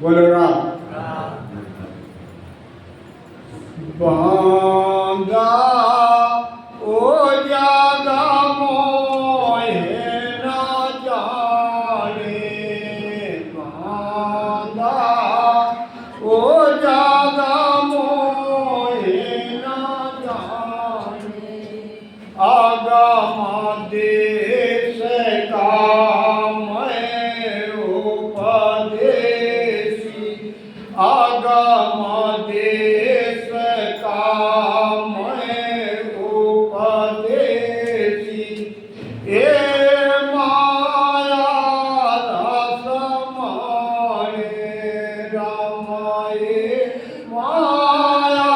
बोलो राम। बांधा ओ जागा मोहे ना जाने, बांधा ओ जागा मोहे ना जाने, आगा देश का मैं उपदेशी, आगम देश का मैं उपदेशी, ए माया रस मारे रमाए, माया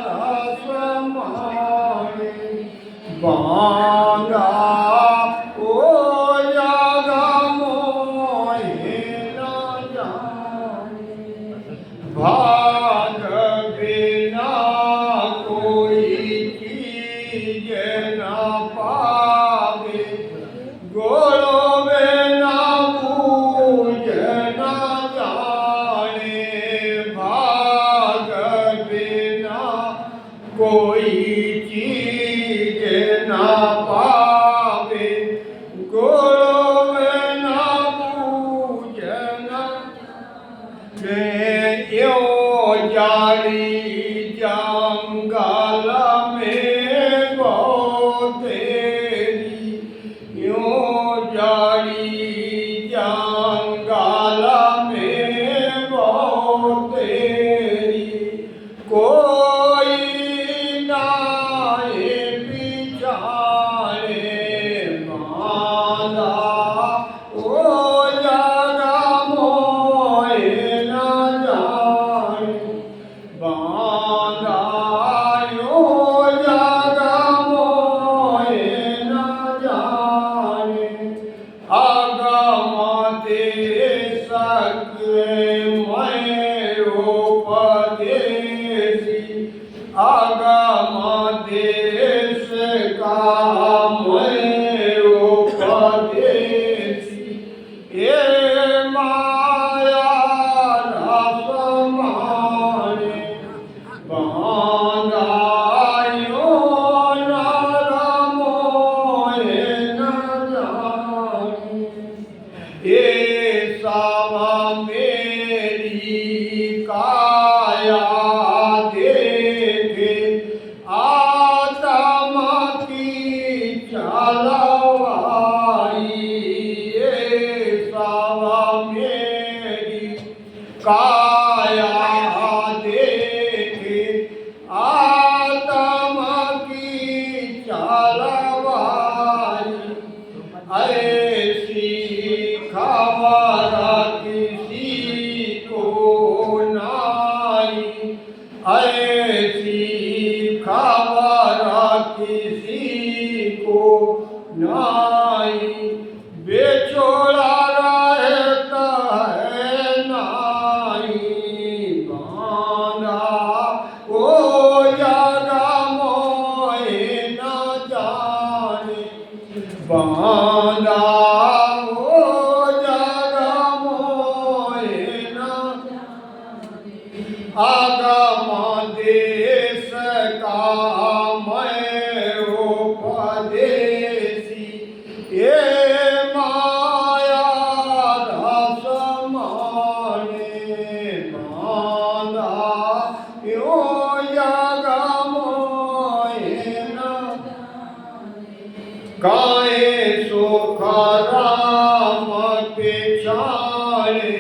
रस मारे बांगा ओ जागा मोहे ना जाने, भाग बिना कोई चीज न पावे, गोलो बिना बूझ न जाने, भाग बिना कोई चीज न पावे, गोलो बिना बूझ न यो जारी जंगल में गो तेरी, यो जारी जंगल में गो तेरी, कोई नाए बिचारे माला ओ जागा मोहे ना जाने, बांधा ओ जागा मोहे ना जाने, आगम देश के मैं उपदेशी, आगम देश का मैं उपदेशी, ए माया रस मारे बांधा यो नर मोहे न जाने, ए सब मेरी काया देखे, आत्मा की चलवाई, ये सब मेरी काया देखे, आत्मा की चलवाई, ऐसी खबर किसी को नाई, ऐसी खबर किसी को नाई, बेचोड़ा रहता है नाई, बांधा ओ जागा मोहे ना जाने, बांधा ओ जागा मोहे ना जाने, आगम देश का मैं उपदेशी, ये माया रस माने बांधा यो जागा मोहे ना जाने, गाए सुख राम के चाले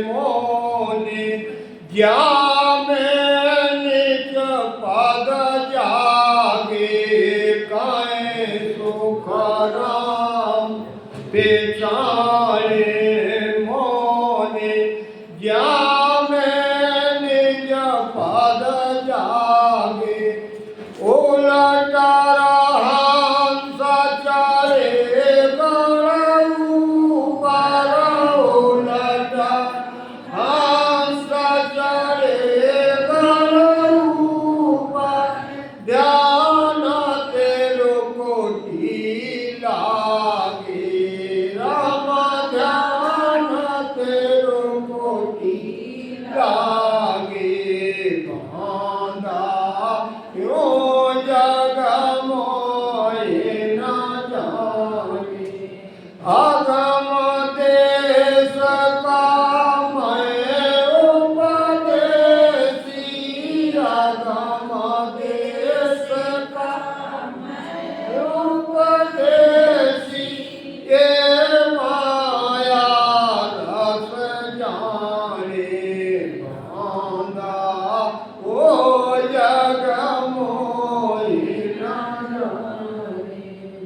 मोने, ज्ञान निज पद जागे, गाए सुख राम बेचारे मोने, ज्ञान निज पद जागे, उलटा हंस चले गणऊ पर, उलटा हंस चले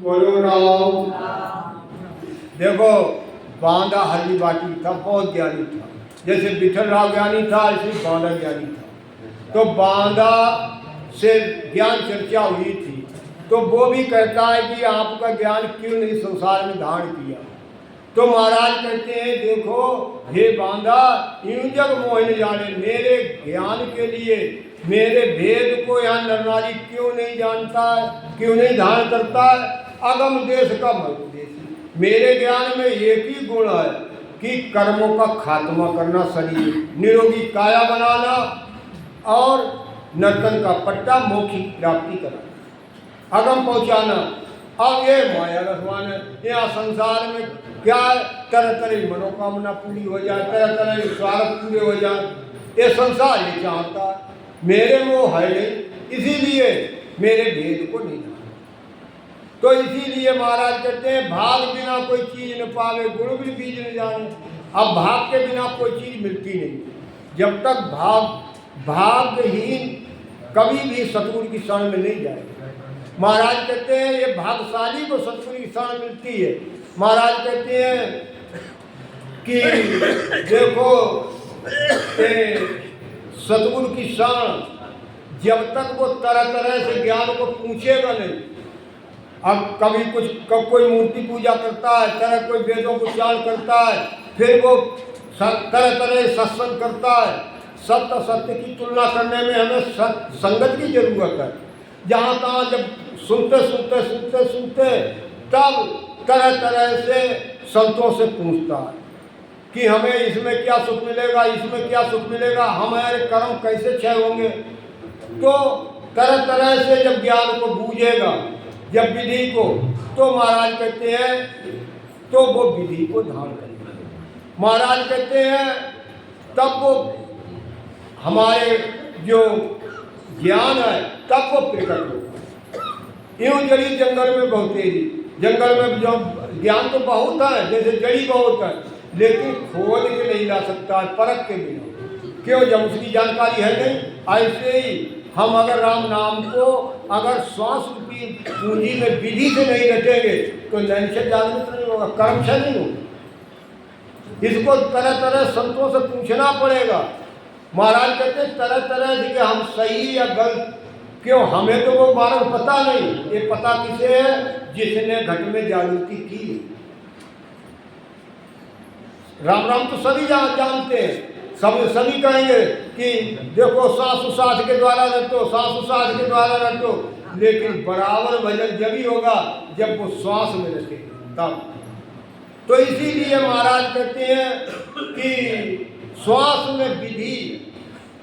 बोलो राम। देखो बांदा हरी बाटी था, बहुत ज्ञानी था। जैसे विठल राव ज्ञानी था, ऐसे बांदा ज्ञानी था। तो बांदा से ज्ञान चर्चा हुई थी, तो वो भी कहता है कि आपका ज्ञान क्यों नहीं संसार में धारण किया। तो महाराज कहते हैं देखो हे बांदा, यूं जग मोहन जाने, मेरे ज्ञान के लिए मेरे भेद को यहाँ नरनारी क्यों नहीं जानता है, क्यों नहीं धारण करता है। अगम देश का मरुदेश, मेरे ज्ञान में एक ही गुण है कि कर्मों का खात्मा करना, शरीर निरोगी काया बनाना और नर्तन का पट्टा मोक्ष की प्राप्ति कराना, अगम पहुँचाना। अब ये माया रसवान है, यहाँ संसार में क्या है, तरह तरह की मनोकामना पूरी हो जाए, तरह तरह के स्वार्थ पूरे हो जाए, ये संसार ये चाहता है। मेरे में वो है नहीं, इसीलिए मेरे भेद को नहीं जाना। तो इसीलिए महाराज कहते हैं भाग बिना कोई चीज न पावे, गुण भी बीज न जाने। अब भाग के बिना कोई चीज मिलती नहीं। जब तक भाग्यहीन कभी भी सतगुरु की शरण में नहीं जाएगा। महाराज कहते हैं ये भाग्यशाली को सतगुरु की शरण मिलती है। महाराज कहते हैं कि देखो सतगुरु की शरण, जब तक वो तरह तरह से ज्ञान को पूछेगा नहीं। अब कभी कोई मूर्ति पूजा करता है, तरह कोई वेदों को उच्चारण करता है, फिर वो तरह तरह सत्संग करता है। सत्य सत्य की तुलना करने में हमें संगत की जरूरत है। जहाँ तहाँ जब सुनते सुनते सुनते सुनते तब तरह तरह से संतों से पूछता है कि हमें इसमें क्या सुख मिलेगा, इसमें क्या सुख मिलेगा, हमारे कर्म कैसे क्षय होंगे। तो तरह तरह से जब ज्ञान को बूझेगा, जब विधि को, तो महाराज कहते हैं तो वो विधि को धारण करेगा। महाराज कहते हैं तब वो हमारे जो ज्ञान है तब वो प्रकट होगा। यूं जड़ी जंगल में बहुत तेजी, जंगल में जो ज्ञान तो बहुत है, जैसे जड़ी बहुत है, लेकिन खोद के नहीं ला सकता है परख के बिना। क्यों? जब उसकी जानकारी है नहीं। ऐसे ही हम अगर राम नाम को अगर श्वास रूपी पूंजी में विधि से नहीं रटेंगे तो नैनशल जागृत नहीं होगा, कर्मशल नहीं होगा। इसको तरह तरह संतों से पूछना पड़ेगा। महाराज कहते हैं तरह तरह से कि हम सही या गलत। क्यों? हमें तो वो मार्ग पता नहीं। ये पता किसे है? जिसने घट में जागृति की। राम राम तो सभी जानते हैं, सभी कहेंगे कि देखो सांस उसास के द्वारा रटो, सांस उसास के द्वारा रटो, लेकिन बराबर भजन जब ही होगा जब वो श्वास में रटे तब। तो इसीलिए महाराज कहते हैं कि श्वास में विधि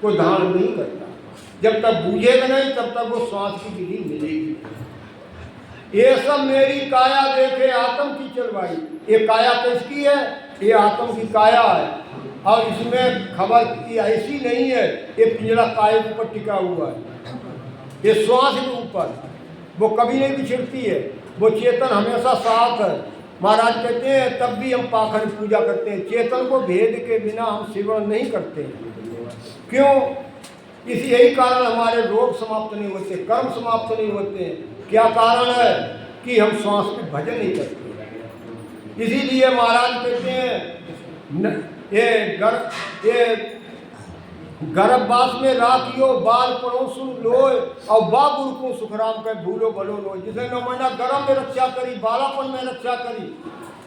को धारण नहीं करता। जब तक बूझेगा नहीं तब तक वो श्वास की विधि मिलेगी। ये सब मेरी काया देखे आत्म की चलवाई। ये काया किसकी है? ये आत्म की काया है। और इसमें खबर की ऐसी नहीं है, ये पिंजरा काया के ऊपर टिका हुआ है, ये श्वास के ऊपर, वो कभी नहीं बिछड़ती है, वो चेतन हमेशा साथ है। महाराज कहते हैं तब भी हम पाखंड पूजा करते हैं, चेतन को भेद के बिना हम सेवन नहीं करते। क्यों? इसी यही कारण हमारे रोग समाप्त नहीं होते, कर्म समाप्त नहीं होते। क्या कारण है? कि हम श्वास पे भजन नहीं करते। इसीलिए महाराज कहते हैं ये गर्भवास में राखियो बाल पड़ो सुन लोय, और बा गुरु को सुखराम कर भूलो भलो लो। जिसे न महीना गर्भ में रक्षा करी, बालापन में रक्षा करी,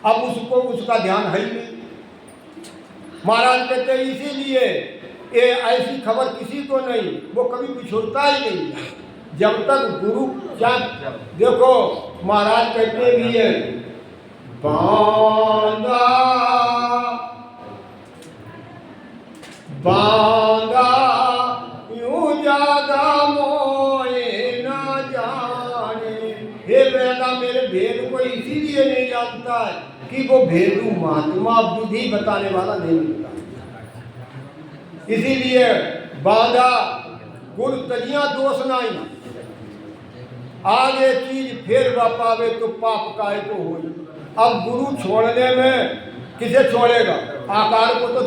अब उसको उसका ध्यान है ही नहीं। महाराज कहते हैं इसीलिए ये ऐसी खबर किसी को नहीं, वो कभी बिछुड़ता ही नहीं जब तक गुरु क्या। देखो महाराज कहते भी है बांदा बांदा यूं ज्यादा मोए न जाने। हे बेटा मेरे भेद को इसीलिए नहीं जानता है कि वो भेदू महात्मा बुद्धि बताने वाला नहीं मिलता। इसीलिए बांधा गुरु तजिया दोष नहीं, आगे चीज फिर न पावे तो पाप काहे को हो। अब गुरु छोड़ने में किसे छोड़ेगा? आकार को तो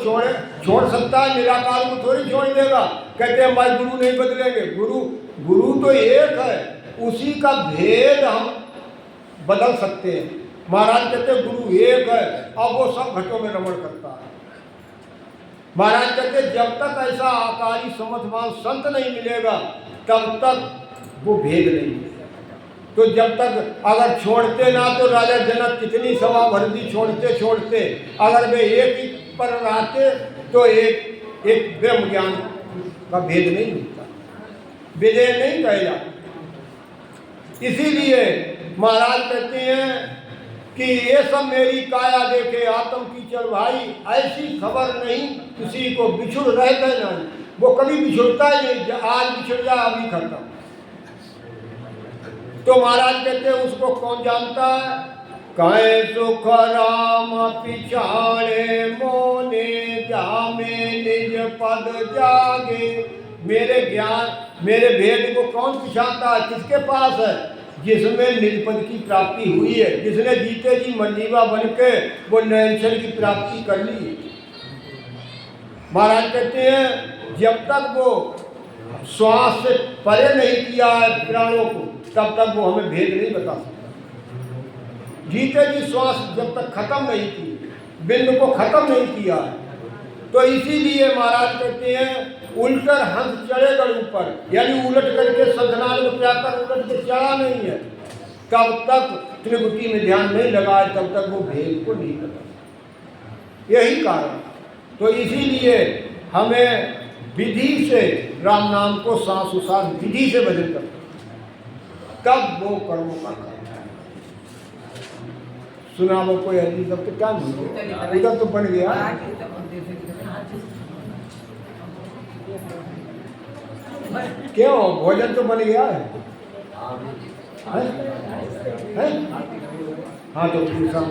छोड़ सकता है, निराकार को थोड़ी छोड़ देगा। कहते हैं भाई गुरु नहीं बदलेंगे। गुरु तो एक है, उसी का भेद हम बदल सकते हैं। महाराज कहते गुरु एक है, अब वो सब घटों में रमण करता है। महाराज कहते जब तक ऐसा आकारी समर्थवान संत नहीं मिलेगा तब तक वो भेद नहीं मिलेगा। तो जब तक अगर छोड़ते ना तो राजा जनक कितनी सभा भर दी छोड़ते छोड़ते, अगर वे एक ही पर रहते तो एक ब्रह्म ज्ञान का भेद नहीं मिलता, विजय नहीं कहे जाता। इसीलिए महाराज कहते हैं कि ये सब मेरी काया देखे आत्म की चल भाई, ऐसी खबर नहीं किसी को बिछुड़ रहता नहीं, वो कभी बिछुड़ता ही नहीं, आज बिछुड़ जाए अभी खत्म। तो महाराज कहते हैं उसको कौन जानता है? कहे सुख राम पिछाड़े मोने जामे निज पद जागे। मेरे ज्ञान मेरे भेद को कौन पिछाड़ता है? किसके पास है? जिसमें निज पद की प्राप्ति हुई है, जिसने जीते जी मंजीवा बन के वो नयनचल की प्राप्ति कर ली। महाराज कहते हैं जब तक वो श्वास से परे नहीं किया है प्राणों को तब तक वो हमें भेद नहीं बता सकता। जीते जी श्वास जब तक खत्म नहीं की, बिंदु को खत्म नहीं किया है, तो इसीलिए महाराज कहते हैं उल्टर हंस चढ़ेगा ऊपर, यानी उलट करके संतनाल में जाकर उलट के चढ़ा नहीं है, तब तक त्रिभुति में ध्यान नहीं लगाए तब तक वो भेद को नहीं बता। यही कारण, तो इसीलिए हमें विधि से राम नाम को सांसोसांस विधि से भजन करना, तब वो कर्मों का करना है। सुना वो कोई हल्दी तब तो क्या उधर तो बन गया। क्यों? भोजन तो बन गया है, है? हाँ तो शाम